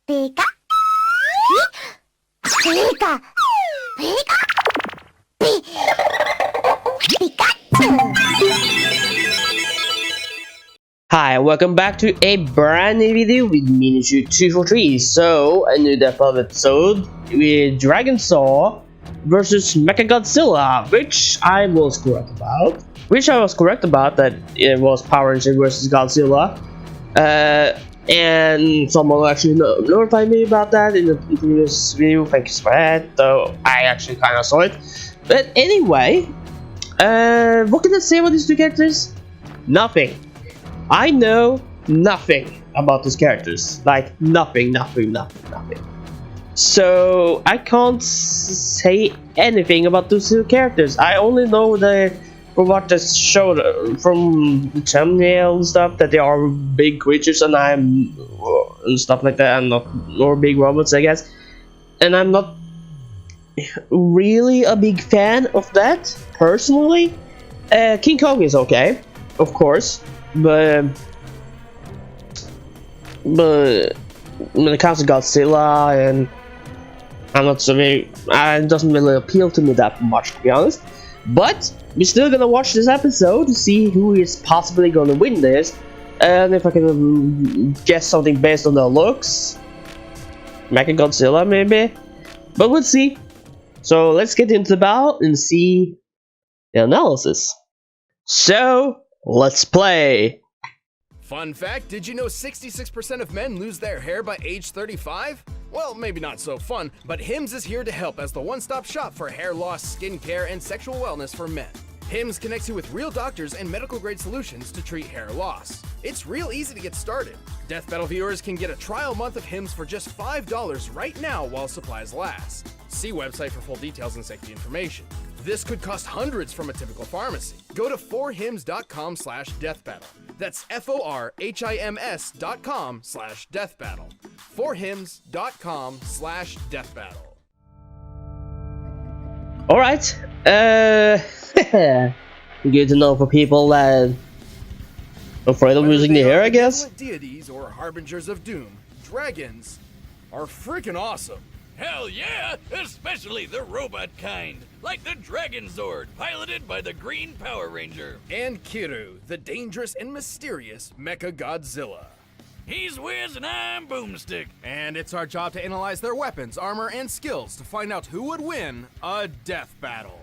Pika. Pika. Pika. Pikachu. Hi, welcome back to a brand new video with Minichu243. So, a new death episode with Dragonzord versus Mechagodzilla, which I was correct about. That it was Power Ranger versus Godzilla. And someone actually notified me about that in the previous video. Thanks for that, though I actually kind of saw it. But anyway, what can I say about these two characters? Nothing. I know nothing about these characters. Like, nothing. So, I can't say anything about those two characters. I only know from what they showed from the thumbnail and stuff, that they are big creatures and stuff like that, and or big robots, I guess. And I'm not really a big fan of that, personally. King Kong is okay, of course. But when it comes to Godzilla, and I'm not so very, it doesn't really appeal to me that much, to be honest. But we're still gonna watch this episode to see who is possibly gonna win this, and if I can guess something based on the looks, Mechagodzilla maybe. But we'll see. So let's get into the battle and see the analysis. So let's play. Fun fact, did you know 66% of men lose their hair by age 35? Well, maybe not so fun, but Hims is here to help as the one-stop shop for hair loss, skincare, and sexual wellness for men. Hims connects you with real doctors and medical-grade solutions to treat hair loss. It's real easy to get started. Death Battle viewers can get a trial month of Hims for just $5 right now while supplies last. See website for full details and safety information. This could cost hundreds from a typical pharmacy. Go to forhims.com/deathbattle. That's forhims.com/deathbattle. forhims.com/deathbattle. Alright, good to know for people that are afraid of losing their hair, I guess. Deities or harbingers of doom, dragons are freaking awesome. Hell yeah! Especially the robot kind, like the Dragonzord, piloted by the Green Power Ranger. And Kiru, the dangerous and mysterious Mechagodzilla. He's Wiz and I'm Boomstick. And it's our job to analyze their weapons, armor, and skills to find out who would win a death battle.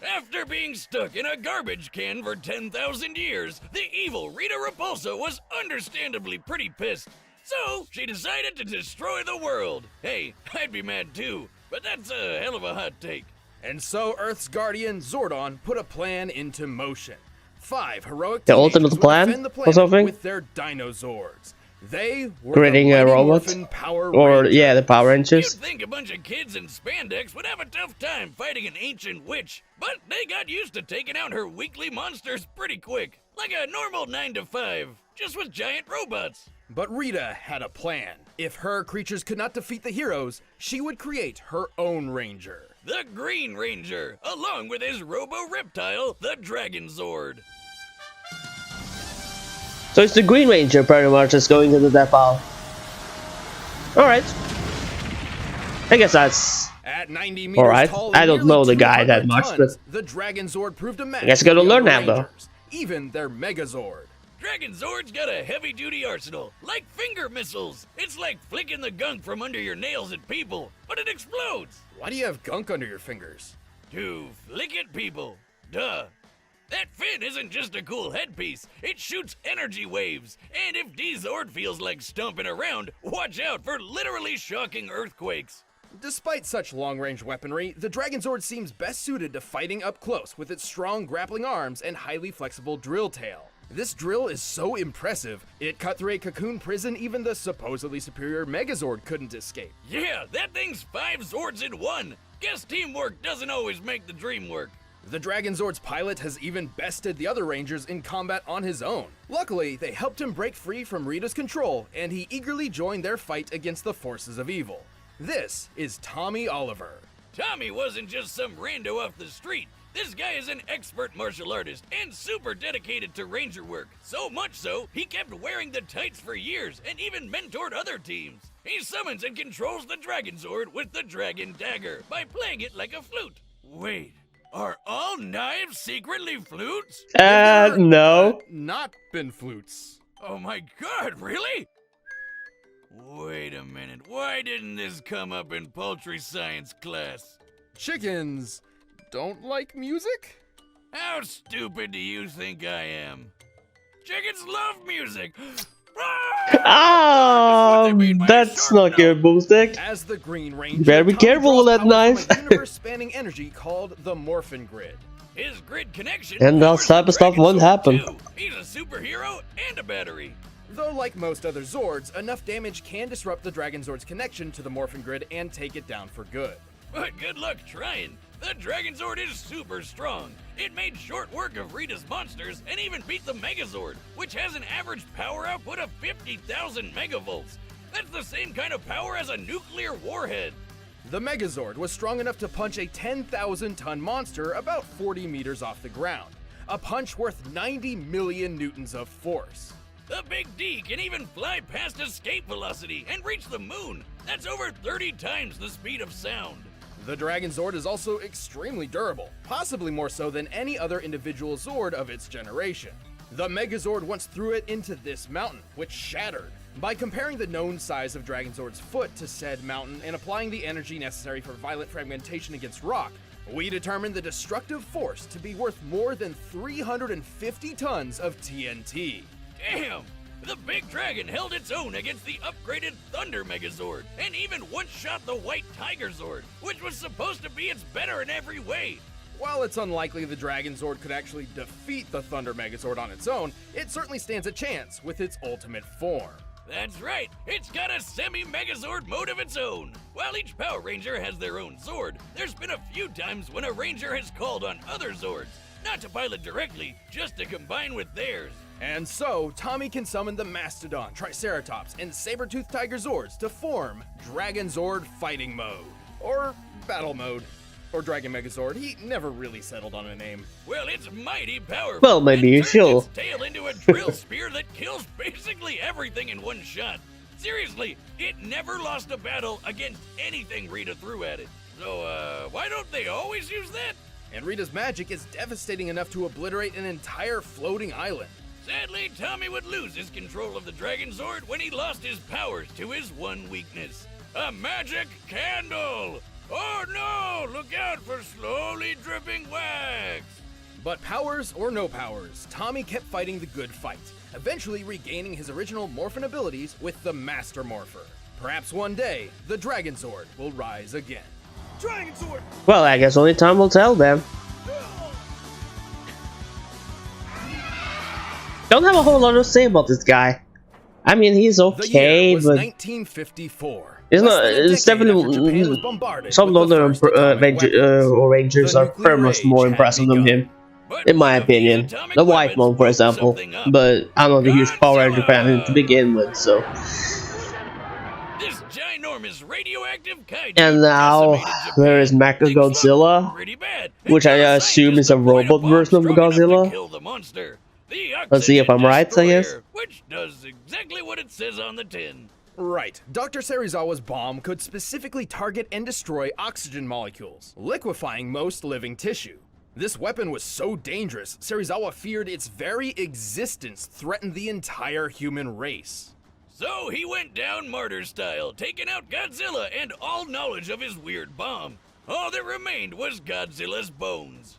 After being stuck in a garbage can for 10,000 years, the evil Rita Repulsa was understandably pretty pissed. So, she decided to destroy the world. Hey, I'd be mad too, but that's a hell of a hot take. And so Earth's guardian, Zordon, put a plan into motion. 5 heroic The teenagers ultimate would plan defend the or planet something? with their Dinozords. They were Creating the a Mighty robot? Morphin Power Or, Rangers. yeah, the Power You'd Rangers. think a bunch of kids in spandex would have a tough time fighting an ancient witch, but they got used to taking out her weekly monsters pretty quick, like a normal 9 to 5, just with giant robots. But Rita had a plan. If her creatures could not defeat the heroes, she would create her own ranger. The Green Ranger, along with his robo-reptile, the Dragonzord. So it's the Green Ranger pretty much that's going to the death battle. Alright. I guess that's At 90 meters alright. tall I and don't know nearly the guy that 200 much, tons, but the Dragonzord proved a match. I guess I gotta for the learn other now, though. Rangers, even their Megazord. Dragonzord's got a heavy-duty arsenal, like finger missiles. It's like flicking the gunk from under your nails at people, but it explodes. Why do you have gunk under your fingers? To flick at people. Duh. That fin isn't just a cool headpiece, it shoots energy waves. And if D-Zord feels like stomping around, watch out for literally shocking earthquakes. Despite such long-range weaponry, the Dragonzord seems best suited to fighting up close with its strong grappling arms and highly flexible drill tail. This drill is so impressive, it cut through a cocoon prison even the supposedly superior Megazord couldn't escape. Yeah, that thing's 5 Zords in one. Guess teamwork doesn't always make the dream work. The Dragonzord's pilot has even bested the other Rangers in combat on his own. Luckily, they helped him break free from Rita's control, and he eagerly joined their fight against the forces of evil. This is Tommy Oliver. Tommy wasn't just some rando off the street. This guy is an expert martial artist and super dedicated to ranger work. So much so, he kept wearing the tights for years and even mentored other teams. He summons and controls the Dragonzord with the Dragon Dagger by playing it like a flute. Wait, are all knives secretly flutes? No. Not been flutes. Oh my god, really? Wait a minute, why didn't this come up in poultry science class? Chickens don't like music? How stupid do you think I am? Chickens love music! Oh, that's not good, Boomstick. As the Green Ranger, Better be Tommy careful with draws that power knife. from a universe-spanning energy called the Morphin Grid. His grid connection And that powers type the of stuff won't Dragonzord, happen. too. He's a superhero and a battery. Though like most other Zords, enough damage can disrupt the Dragonzord's connection to the Morphin Grid and take it down for good. But good luck trying. The Dragonzord is super strong. It made short work of Rita's monsters and even beat the Megazord, which has an average power output of 50,000 megavolts. That's the same kind of power as a nuclear warhead. The Megazord was strong enough to punch a 10,000-ton monster about 40 meters off the ground, a punch worth 90 million newtons of force. The Big D can even fly past escape velocity and reach the moon. That's over 30 times the speed of sound. The Dragonzord is also extremely durable, possibly more so than any other individual Zord of its generation. The Megazord once threw it into this mountain, which shattered. By comparing the known size of Dragonzord's foot to said mountain and applying the energy necessary for violent fragmentation against rock, we determined the destructive force to be worth more than 350 tons of TNT. Damn! The Big Dragon held its own against the upgraded Thunder Megazord, and even one-shot the White Tiger Zord, which was supposed to be its better in every way. While it's unlikely the Dragonzord could actually defeat the Thunder Megazord on its own, it certainly stands a chance with its ultimate form. That's right, it's got a semi-Megazord mode of its own. While each Power Ranger has their own Zord, there's been a few times when a Ranger has called on other Zords, not to pilot directly, just to combine with theirs. And so, Tommy can summon the Mastodon, Triceratops, and Saber-Tooth Tiger Zords to form Dragonzord Fighting Mode. Or Battle Mode. Or Dragon Megazord. He never really settled on a name. Well, it's mighty powerful. Well, maybe you It turns should. its tail into a drill spear that kills basically everything in one shot. Seriously, it never lost a battle against anything Rita threw at it. So, why don't they always use that? And Rita's magic is devastating enough to obliterate an entire floating island. Sadly, Tommy would lose his control of the Dragonzord when he lost his powers to his one weakness. A magic candle! Oh no! Look out for slowly dripping wax! But powers or no powers, Tommy kept fighting the good fight, eventually regaining his original Morphin abilities with the Master Morpher. Perhaps one day, the Dragonzord will rise again. Dragonzord! Well, I guess only time will tell then. Don't have a whole lot to say about this guy. I mean, he's The okay, year was but 1954. it's Less not. than a It's decade after definitely Japan was bombarded some with the other first atomic weapons. Rangers The are nuclear very much more age had impressive than begun. him, But in my one of these opinion. atomic The white weapons one, for blew example. something up. But I'm not a huge Power Ranger fan Godzilla! to begin with, so. This ginormous radioactive kaiju And now decimated there is Japan. Things look Mechagodzilla, pretty bad, which I until assume scientists is a deployed robot bomb version of strong enough to Godzilla. kill the monster. The Let's see if I'm Oxygen right, I guess. Destroyer, which does exactly what it says on the tin. Right. Dr. Serizawa's bomb could specifically target and destroy oxygen molecules, liquefying most living tissue. This weapon was so dangerous, Serizawa feared its very existence threatened the entire human race. So he went down martyr style, taking out Godzilla and all knowledge of his weird bomb. All that remained was Godzilla's bones.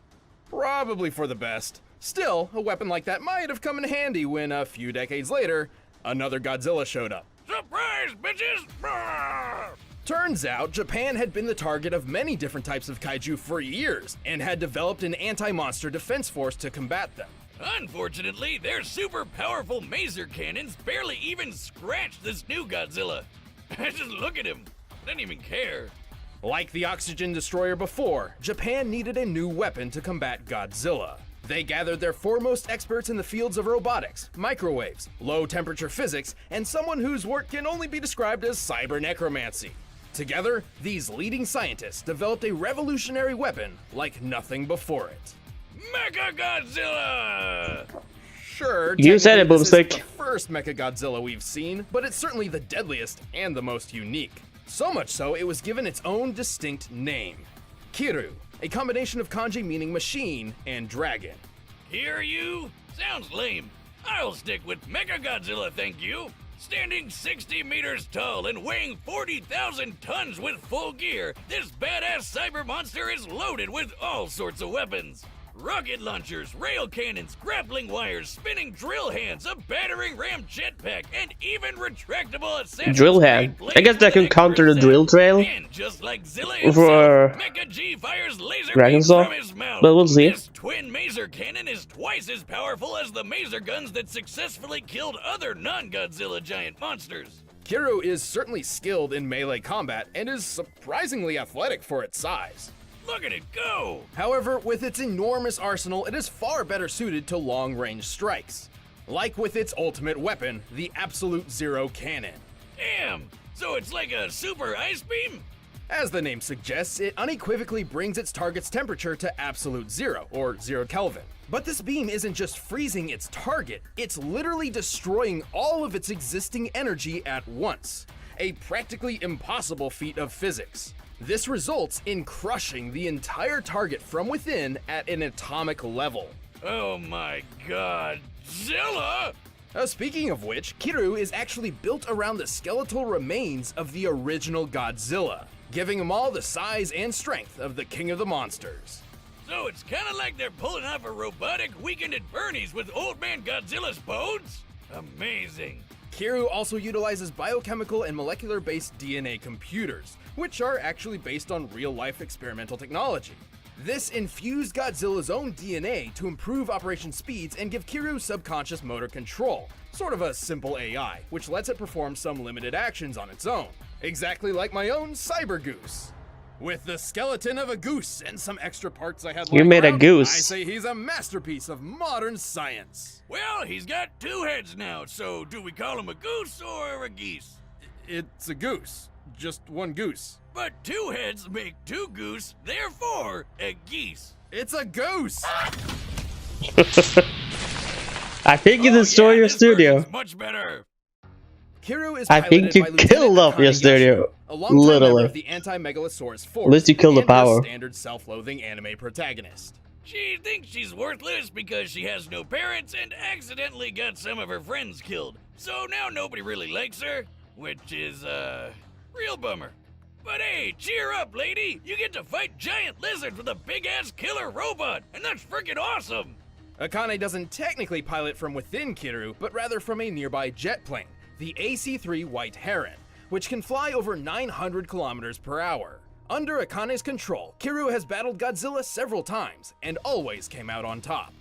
Probably for the best. Still, a weapon like that might have come in handy when, a few decades later, another Godzilla showed up. Surprise, bitches! Brrr! Turns out, Japan had been the target of many different types of kaiju for years, and had developed an anti-monster defense force to combat them. Unfortunately, their super powerful maser cannons barely even scratched this new Godzilla. Just look at him. Didn't even care. Like the oxygen destroyer before, Japan needed a new weapon to combat Godzilla. They gathered their foremost experts in the fields of robotics, microwaves, low-temperature physics, and someone whose work can only be described as cyber necromancy. Together, these leading scientists developed a revolutionary weapon like nothing before it. Mechagodzilla! Sure, You said it, technically this isn't Boomstick. the first Mechagodzilla we've seen, but it's certainly the deadliest and the most unique. So much so, it was given its own distinct name. Kiru, a combination of kanji meaning machine and dragon. Hear you? Sounds lame. I'll stick with Mechagodzilla, thank you. Standing 60 meters tall and weighing 40,000 tons with full gear, this badass cyber monster is loaded with all sorts of weapons. Rocket launchers, rail cannons, grappling wires, spinning drill hands, a battering ram jetpack, and even retractable Assassin's Drill Creed hand. blades I guess that with can an counter the extra drill set. trail And just like Zilla for himself, Mecha G fires laser beams Dragonzord. from his mouth. But we'll see. This twin maser cannon is twice as powerful as the maser guns that successfully killed other non-Godzilla giant monsters. Kiru is certainly skilled in melee combat and is surprisingly athletic for its size. Look at it go! However, with its enormous arsenal, it is far better suited to long-range strikes. Like with its ultimate weapon, the Absolute Zero Cannon. Damn! So it's like a super ice beam? As the name suggests, it unequivocally brings its target's temperature to absolute zero, or 0 Kelvin. But this beam isn't just freezing its target, it's literally destroying all of its existing energy at once. A practically impossible feat of physics. This results in crushing the entire target from within at an atomic level. Oh my god, Zilla! Speaking of which, Kiru is actually built around the skeletal remains of the original Godzilla, giving him all the size and strength of the King of the Monsters. So it's kinda like they're pulling off a robotic Weekend at Bernie's with Old Man Godzilla's bones? Amazing. Kiru also utilizes biochemical and molecular-based DNA computers, which are actually based on real-life experimental technology. This infused Godzilla's own DNA to improve operation speeds and give Kiru subconscious motor control, sort of a simple AI, which lets it perform some limited actions on its own, exactly like my own Cyber Goose. With the skeleton of a goose and some extra parts I had You lying made a around, goose. I say he's a masterpiece of modern science. Well, he's got two heads now, so do we call him a goose or a geese? It's a goose, just one goose. But two heads make two goose, therefore a geese. It's a goose! I think you destroy your this studio. version's much better. Kiru is I think piloted you by Lieutenant killed off your Akane studio. Yoshio, a longtime member Literally. of the anti-Megalosaurus force. At least you killed the and a power. standard self-loathing anime protagonist. She thinks she's worthless because she has no parents and accidentally got some of her friends killed. So now nobody really likes her, which is, real bummer. But hey, cheer up, lady! You get to fight giant lizards with a big-ass killer robot, and that's freaking awesome! Akane doesn't technically pilot from within Kiru, but rather from a nearby jet plane, the AC-3 White Heron, which can fly over 900 kilometers per hour. Under Akane's control, Kiru has battled Godzilla several times, and always came out on top.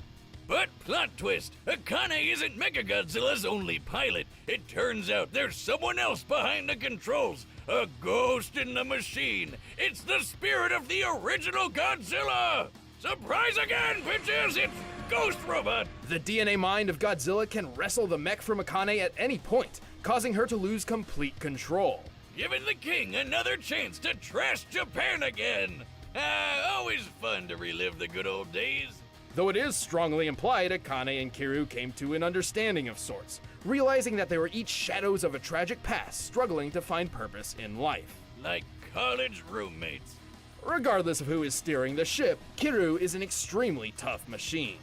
But plot twist, Akane isn't Mechagodzilla's only pilot. It turns out there's someone else behind the controls. A ghost in the machine. It's the spirit of the original Godzilla! Surprise again, bitches! It's Ghost Robot! The DNA mind of Godzilla can wrestle the mech from Akane at any point, causing her to lose complete control. Giving the king another chance to trash Japan again! Always fun to relive the good old days. Though it is strongly implied Akane and Kiru came to an understanding of sorts, realizing that they were each shadows of a tragic past struggling to find purpose in life. Like college roommates. Regardless of who is steering the ship, Kiru is an extremely tough machine.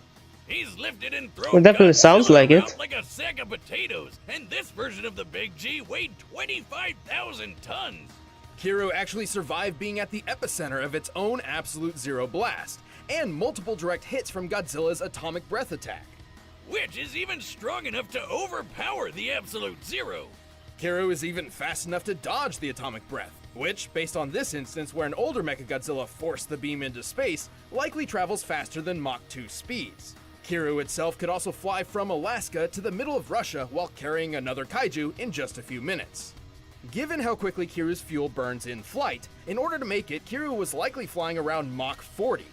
He's lifted and thrown Well, definitely sounds Godzilla like it. around like a sack of potatoes, and this version of the Big G weighed 25,000 tons. Kiru actually survived being at the epicenter of its own Absolute Zero blast, and multiple direct hits from Godzilla's atomic breath attack. Which is even strong enough to overpower the Absolute Zero. Kiru is even fast enough to dodge the atomic breath, which, based on this instance where an older Mechagodzilla forced the beam into space, likely travels faster than Mach 2 speeds. Kiru itself could also fly from Alaska to the middle of Russia while carrying another kaiju in just a few minutes. Given how quickly Kiru's fuel burns in flight, in order to make it, Kiru was likely flying around Mach 40.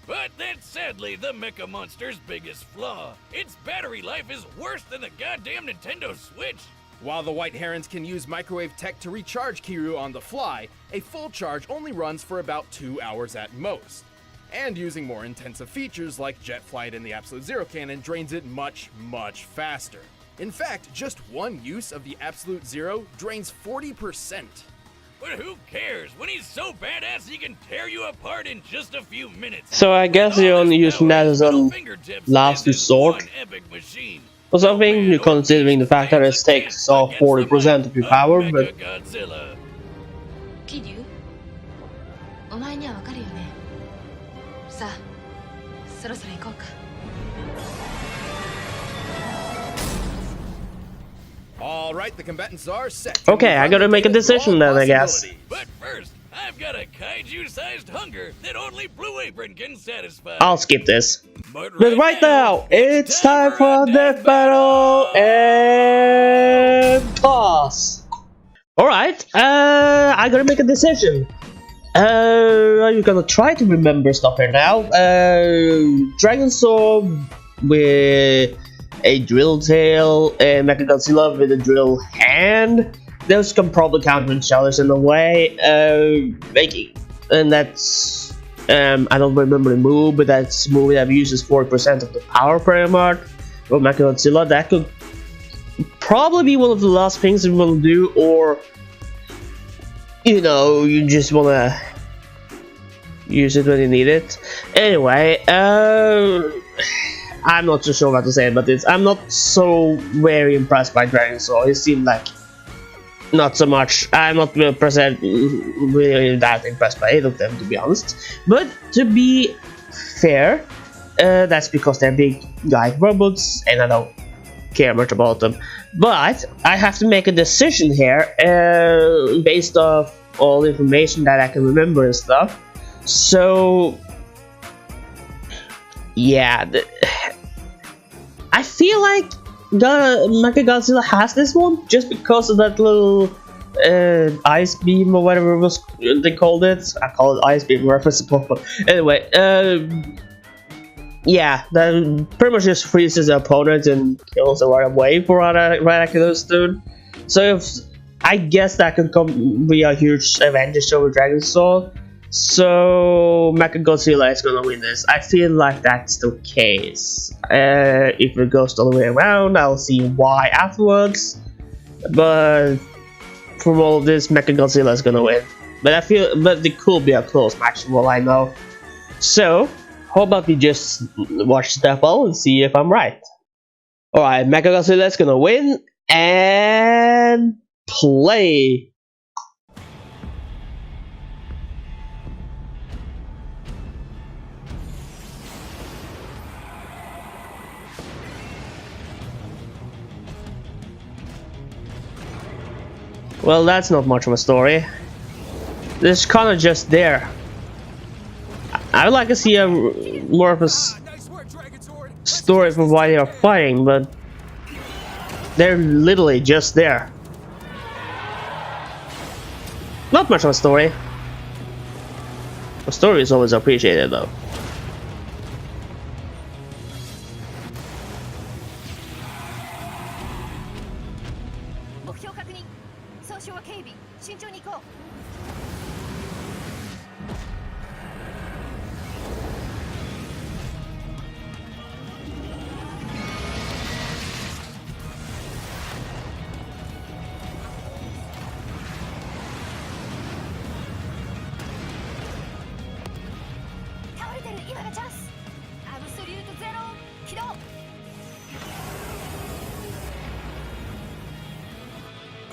But that's sadly the Mecha Monster's biggest flaw. Its battery life is worse than the goddamn Nintendo Switch. While the White Herons can use microwave tech to recharge Kiryu on the fly, a full charge only runs for about 2 hours at most. And using more intensive features like jet flight and the Absolute Zero cannon drains it much, much faster. In fact, just one use of the Absolute Zero drains 40%. But who cares when he's so badass he can tear you apart in just a few minutes? So I guess you're only using that as a last resort or something, you're considering the fact that it takes off 40% of your power, but Mechagodzilla. 桐生お前にはわかるよねさあそろそろ行こうか Alright, the combatants are set. okay, I gotta make a decision then, I guess. But first, I've got a kaiju-sized hunger that only Blue Apron can satisfy. I'll skip this. But Right now, it's time for death battle and toss. Alright, I gotta make a decision. Are you gonna try to remember stuff here now? Dragonzord with a drill tail and Mechagodzilla with a drill hand. Those can probably counter each other in a way. And that's I don't remember the move, but that's a move that uses 40% of the power pretty much. For Mechagodzilla, that could probably be one of the last things you want to do, or you know, you just wanna use it when you need it. Anyway, I'm not too sure what to say about this. I'm not so very impressed by Dragonzord. It seemed like not so much. I'm not really that impressed by either of them, to be honest. But to be fair, that's because they're big giant robots, and I don't care much about them. But I have to make a decision here, based off all the information that I can remember and stuff. So yeah, I feel like Mechagodzilla has this one just because of that little ice beam or whatever they called it. I call it ice beam reference, but anyway, yeah, that pretty much just freezes the opponent and kills it right away for right after those dude. So I guess that could be a huge advantage over Dragonzord. So Mechagodzilla is gonna win this. I feel like that's the case. If it goes all the way around, I'll see why afterwards. But from all of this, Mechagodzilla is gonna win. But it could be a close match from all I know. So how about we just watch the battle and see if I'm right? Alright, Mechagodzilla is gonna win and play. Well, that's not much of a story. It's kind of just there. I would like to see more of a story for why they are fighting, but they're literally just there. Not much of a story. A story is always appreciated, though.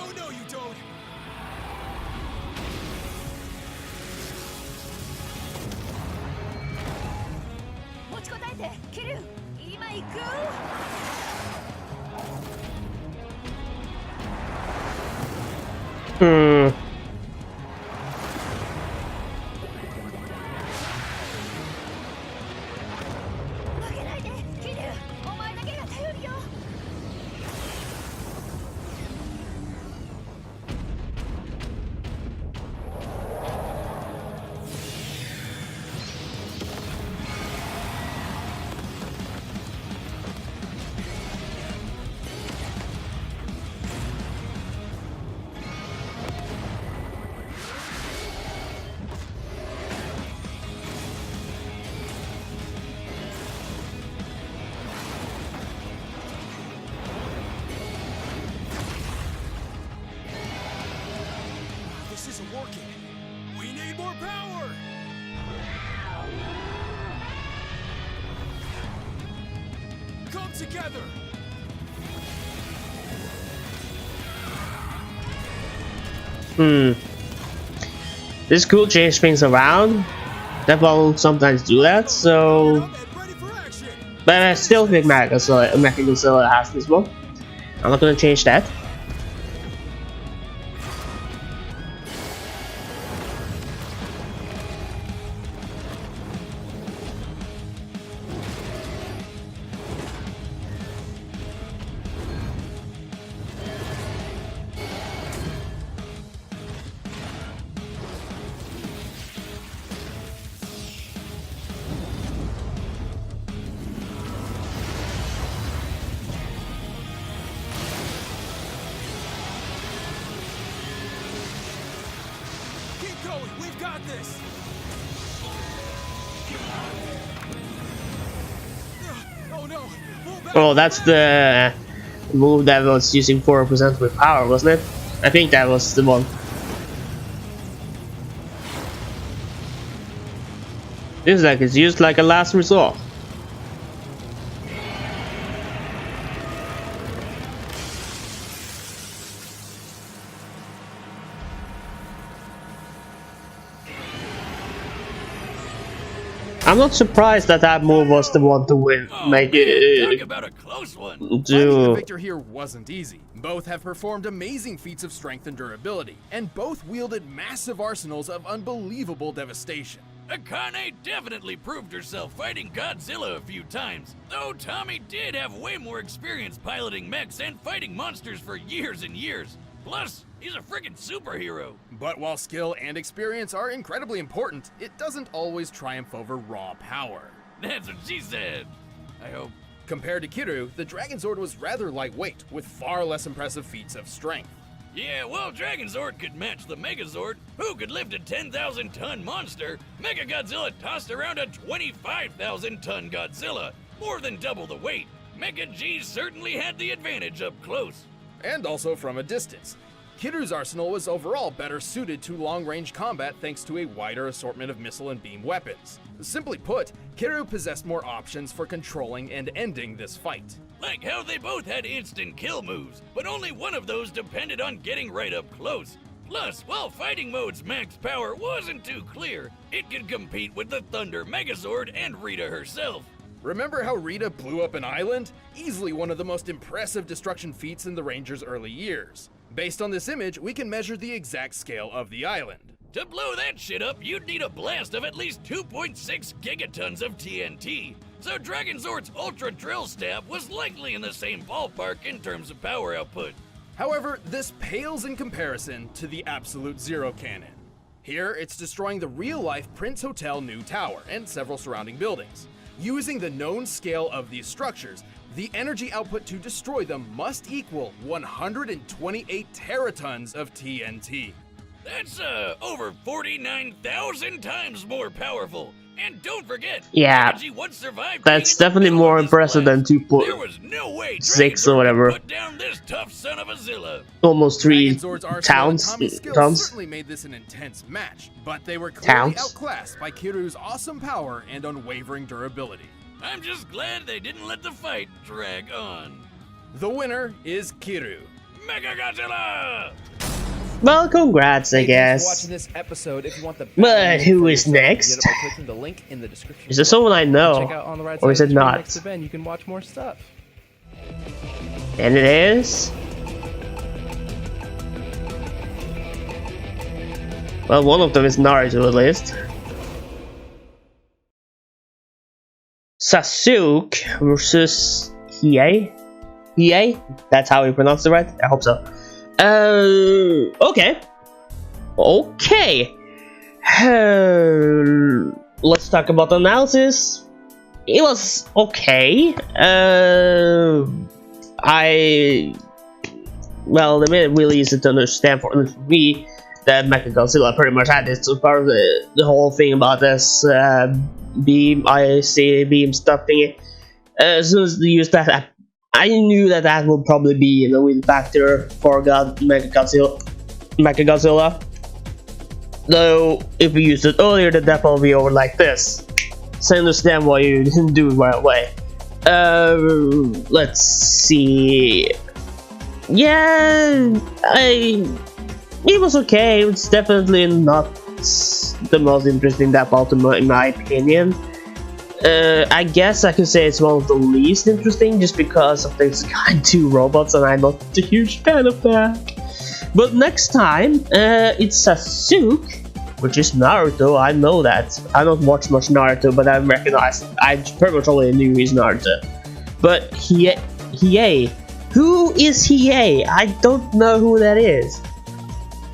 Oh no, you don't! isn't working. We need more power. Come together. This could change things around. That will sometimes do that, so. But I still think Mechagodzilla has this one. I'm not gonna change that. We've got this. Oh no. Oh, that's the move that was using 4% with power, wasn't it? I think that was the one. This is like it's used like a last resort. I'm not surprised that that move was the one to win. Make it. Talk about a close one. Finding the victor here wasn't easy. Both have performed amazing feats of strength and durability, and both wielded massive arsenals of unbelievable devastation. Akane definitely proved herself fighting Godzilla a few times, though Tommy did have way more experience piloting mechs and fighting monsters for years and years. Plus, he's a freaking superhero. But while skill and experience are incredibly important, it doesn't always triumph over raw power. That's what she said. I hope. Compared to Kiryu, the Dragonzord was rather lightweight, with far less impressive feats of strength. Yeah, well, Dragonzord could match the Megazord, who could lift a 10,000-ton monster. Mechagodzilla tossed around a 25,000-ton Godzilla, more than double the weight. Mecha G certainly had the advantage up close. And also from a distance. Kiryu's arsenal was overall better suited to long-range combat thanks to a wider assortment of missile and beam weapons. Simply put, Kiryu possessed more options for controlling and ending this fight. Like how they both had instant kill moves, but only one of those depended on getting right up close. Plus, while Fighting Mode's max power wasn't too clear, it could compete with the Thunder Megazord and Rita herself. Remember how Rita blew up an island? Easily one of the most impressive destruction feats in the Ranger's early years. Based on this image, we can measure the exact scale of the island. To blow that shit up, you'd need a blast of at least 2.6 gigatons of TNT. So Dragonzord's Ultra Drill Stab was likely in the same ballpark in terms of power output. However, this pales in comparison to the Absolute Zero Cannon. Here, it's destroying the real-life Prince Hotel New Tower and several surrounding buildings. Using the known scale of these structures, the energy output to destroy them must equal 128 teratons of TNT. That's over 49,000 times more powerful. And don't forget, Yeah, Mecha-G once survived that's being in the definitely middle more of this impressive than blast. There was no way 2.6 or Dragonzord whatever. could put down this tough son of a Zilla. Almost 3 Dragonzord's arsenal and towns. Tommy's skills Towns. certainly made this an intense match, but they were clearly Towns. outclassed by Kiryu's awesome power and unwavering durability. I'm just glad they didn't let the fight drag on. The winner is Kiryu. Mechagodzilla! Well, congrats, I Hey, thanks for guess. watching this episode. If you want the But who for is yourself, you next? get it by clicking the link in the description Is there below. someone I Check know? out on the right Or side is of it the screen not? next to Ben. You can watch more stuff. And it is. Well, one of them is Naruto at least. Sasuke versus Hiei. Hiei? That's how you pronounce it, right? I hope so. Okay. Okay. Let's talk about the analysis. It was okay. Well, they made it really easy to understand for me that Mechagodzilla pretty much had this part of the whole thing about this beam, IC beam stuff thingy. As soon as they used that, I knew that that would probably be the win factor for Mechagodzilla. Though, if you used it earlier, the death ball will be over like this. So I understand why you didn't do it right away. Let's see. Yeah, it was okay. It's definitely not the most interesting death ball in my opinion. I guess I could say it's one of the least interesting just because of these kind of 2 robots, and I'm not a huge fan of that. But next time, it's Sasuke, which is Naruto. I know that. I don't watch much Naruto, but I recognize. I pretty much only knew he's Naruto. But Hiei. Who is Hiei? I don't know who that is.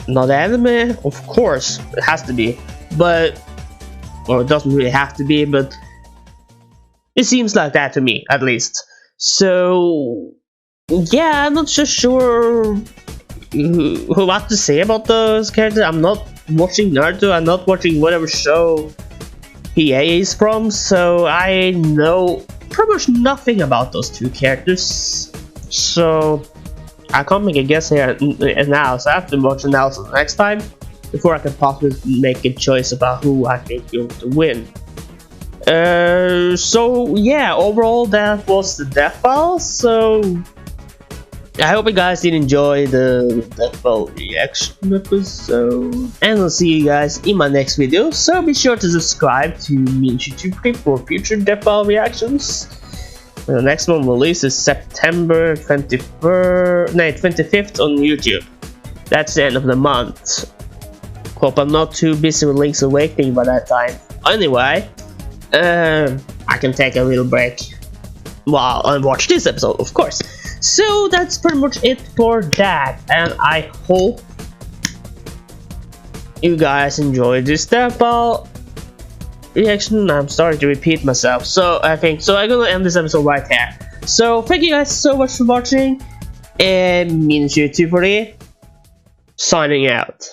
Not anime? Of course, it has to be. But, well, it doesn't really have to be, but it seems like that to me, at least. So, yeah, I'm not so sure what to say about those characters. I'm not watching Naruto, I'm not watching whatever show Hiei is from, so I know pretty much nothing about those 2 characters. So I can't make a guess here now, so I have to watch the analysis next time before I can possibly make a choice about who I think is going to win. So yeah, overall that was the death ball. So I hope you guys did enjoy the death ball reaction episode, and I'll see you guys in my next video. So be sure to subscribe to YouTube for future death ball reactions. The next one releases September 25th on YouTube. That's the end of the month. Hope I'm not too busy with Link's Awakening by that time. Anyway, I can take a little break while I watch this episode, of course. So that's pretty much it for that, and I hope you guys enjoyed this death ball reaction. I'm starting to repeat myself, so I'm gonna end this episode right here. So thank you guys so much for watching, and Minchu240 signing out.